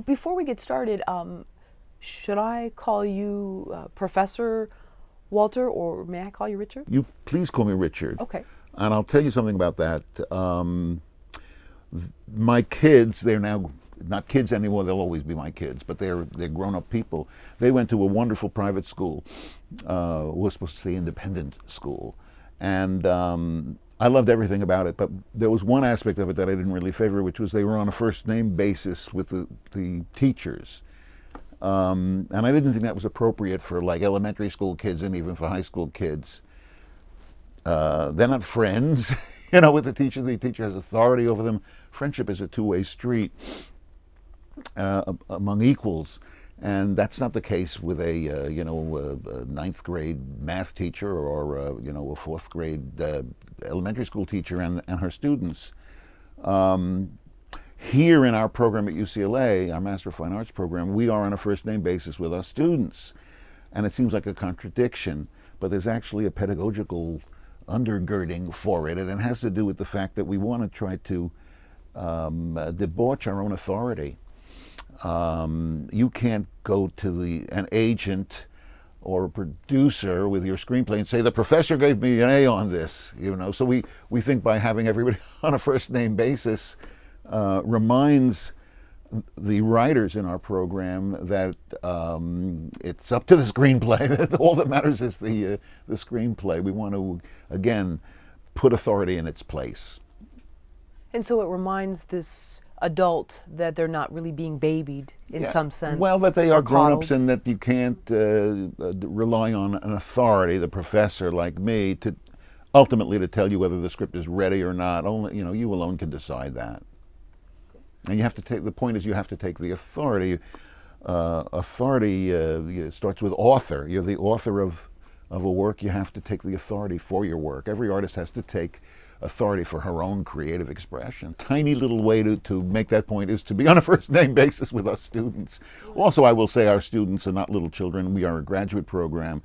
before we get started, should I call you Professor Walter, or may I call you Richard? You please call me Richard. Okay. And I'll tell you something about that. My kids, they're now not kids anymore, they'll always be my kids, but they're grown-up people. They went to a wonderful private school. We're supposed to say independent school. And I loved everything about it, but there was one aspect of it that I didn't really favor, which was they were on a first-name basis with the teachers. And I didn't think that was appropriate for like elementary school kids and even for high school kids. They're not friends, you know, with the teacher. The teacher has authority over them. Friendship is a two-way street among equals, and that's not the case with a ninth grade math teacher or you know, a fourth grade elementary school teacher and her students. Here in our program at UCLA, our Master of Fine Arts program, we are on a first-name basis with our students, and it seems like a contradiction, but there's actually a pedagogical undergirding for it, and it has to do with the fact that we want to try to debauch our own authority. You can't go to an agent or a producer with your screenplay and say, the professor gave me an A on this, you know. So we think by having everybody on a first-name basis reminds the writers in our program that it's up to the screenplay. That all that matters is the screenplay. We want to, again, put authority in its place. And so it reminds this adult that they're not really being babied in some sense. Well, that they are grown-ups and that you can't rely on an authority, the professor like me, to ultimately to tell you whether the script is ready or not. Only, you know, you alone can decide that. And you have to take, the point is you have to take the authority. Authority starts with author. You're the author of a work. You have to take the authority for your work. Every artist has to take authority for her own creative expression. Tiny little way to make that point is to be on a first-name basis with our students. Also, I will say our students are not little children. We are a graduate program,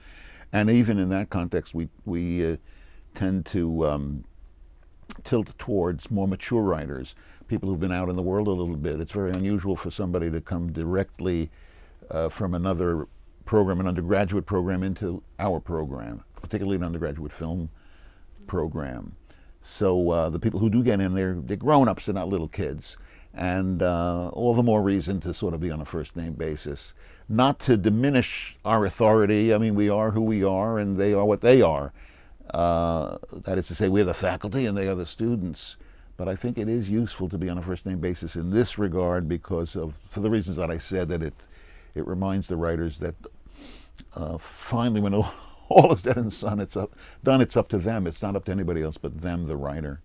and even in that context, we tend to tilt towards more mature writers, people who've been out in the world a little bit. It's very unusual for somebody to come directly from another program, an undergraduate program, into our program, particularly an undergraduate film program. So the people who do get in, they're grown-ups, they're not little kids. And all the more reason to sort of be on a first-name basis. Not to diminish our authority. I mean, we are who we are, and they are what they are. That is to say, we're the faculty and they are the students. But I think it is useful to be on a first-name basis in this regard because of, for the reasons that I said, that it reminds the writers that finally, when all is dead and done, it's up to them. It's not up to anybody else but them, the writer.